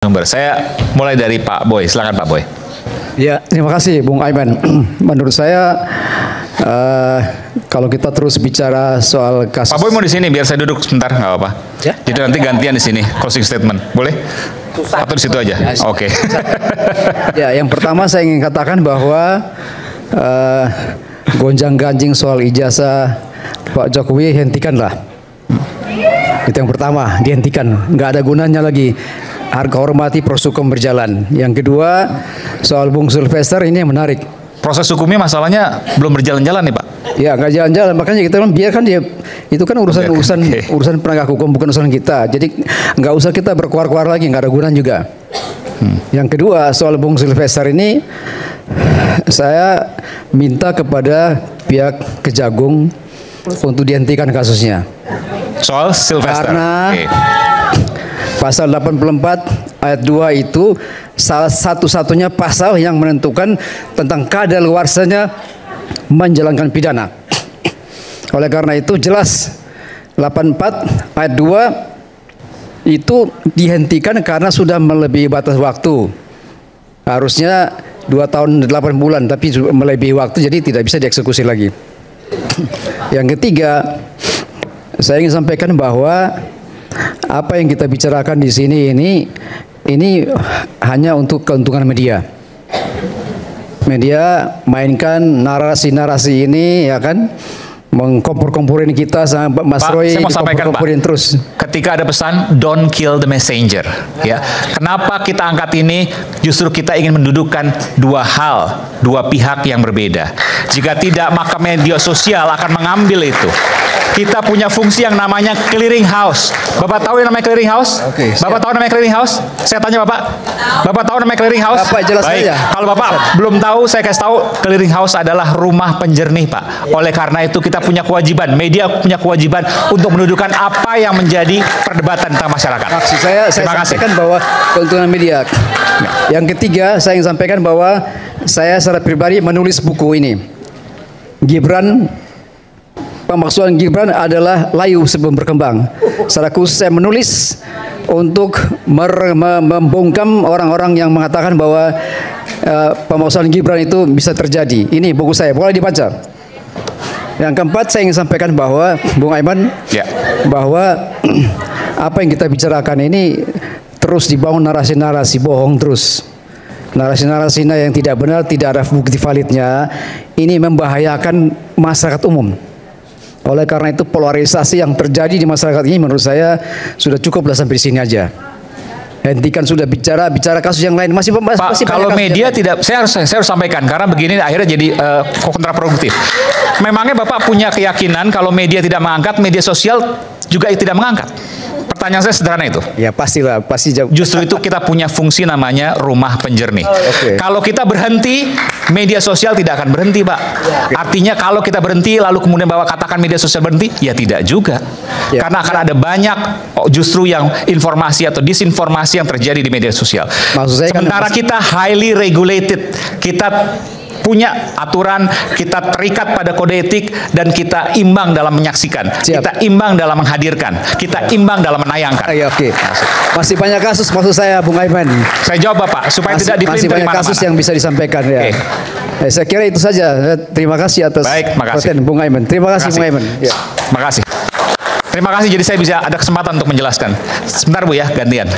Sumber. Saya mulai dari Pak Boy. Silakan Pak Boy. Ya, terima kasih Bung Aiman. Menurut saya kalau kita terus bicara soal kasus. Pak Boy mau di sini biar saya duduk sebentar, nggak apa-apa. Ya? Jadi nanti gantian di sini closing statement, boleh? Atau di situ aja? Ya, Oke. Ya, yang pertama saya ingin katakan bahwa gonjang-ganjing soal ijazah Pak Jokowi hentikanlah. Itu yang pertama, dihentikan. Nggak ada gunanya lagi. Harga hormati proses hukum berjalan. Yang kedua, soal Bung Sylvester ini yang menarik. Proses hukumnya masalahnya belum berjalan-jalan nih Pak. Ya, nggak jalan-jalan. Makanya kita biarkan dia. Itu kan urusan penegak hukum, bukan urusan kita. Jadi nggak usah kita berkuar-kuar lagi, nggak ada gunanya juga. Yang kedua, soal Bung Sylvester ini, saya minta kepada pihak Kejagung untuk dihentikan kasusnya. Soal Sylvester. Karena Pasal 84 ayat 2 itu salah satu-satunya pasal yang menentukan tentang kadaluarsanya menjalankan pidana. Oleh karena itu jelas 84 ayat 2 itu dihentikan karena sudah melebihi batas waktu. Harusnya 2 tahun 8 bulan tapi melebihi waktu, jadi tidak bisa dieksekusi lagi. Yang ketiga, saya ingin sampaikan bahwa apa yang kita bicarakan di sini ini hanya untuk keuntungan media. Media mainkan narasi-narasi ini, ya kan, mengkompor-komporin kita sama Mas Pak, Roy, saya mau sampaikan Pak, terus. ketika ada pesan don't kill the messenger, ya. Kenapa kita angkat ini? Justru kita ingin mendudukkan dua hal, dua pihak yang berbeda. Jika tidak, maka media sosial akan mengambil itu. Kita punya fungsi yang namanya clearing house. Bapak tahu yang namanya clearing house? Oke, Bapak tahu namanya clearing house? Saya tanya Bapak. Bapak tahu namanya clearing house? Bapak jelas Baik. saja. Kalau Bapak belum tahu, saya kasih tahu, clearing house adalah rumah penjernih, Pak. Oleh karena itu kita punya kewajiban, media punya kewajiban untuk mendudukan apa yang menjadi perdebatan tentang masyarakat. Maksud saya sampaikan bahwa keuntungan media. Yang ketiga, saya ingin sampaikan bahwa saya secara pribadi menulis buku ini. Pemaksulan Gibran adalah layu sebelum berkembang. Secara khusus saya menulis untuk membungkam orang-orang yang mengatakan bahwa pemaksulan Gibran itu bisa terjadi. Ini buku saya, boleh dibaca. Yang keempat, saya ingin sampaikan bahwa Bung Aiman, bahwa apa yang kita bicarakan ini terus dibangun narasi-narasi bohong terus. Narasi-narasi yang tidak benar, tidak ada bukti validnya. Ini membahayakan masyarakat umum. Oleh karena itu polarisasi yang terjadi di masyarakat ini menurut saya sudah cukuplah sampai di sini aja. Hentikan sudah bicara kasus yang lain. Masih kalau media tidak, saya harus sampaikan karena begini akhirnya jadi kontraproduktif. Memangnya Bapak punya keyakinan kalau media tidak mengangkat, media sosial juga tidak mengangkat? Pertanyaan saya sederhana itu. Ya pastilah, pasti jauh. Justru itu kita punya fungsi namanya rumah penjernih. Kalau kita berhenti, media sosial tidak akan berhenti, Pak. Artinya kalau kita berhenti lalu kemudian Bapak katakan media sosial berhenti, ya tidak juga. Karena akan ada banyak justru yang informasi atau disinformasi yang terjadi di media sosial. Sementara kita highly regulated, kita punya aturan, kita terikat pada kode etik, dan kita imbang dalam menyaksikan, kita imbang dalam menghadirkan, kita imbang dalam menayangkan. Masih banyak kasus maksud saya, Bung Aiman. Saya jawab Bapak, supaya tidak masih banyak kasus yang bisa disampaikan ya. Saya kira itu saja. Terima kasih atas perhatian Bung Aiman. Terima kasih Bung Aiman. Terima kasih. Terima kasih, jadi saya bisa ada kesempatan untuk menjelaskan. Sebentar Bu ya, gantian.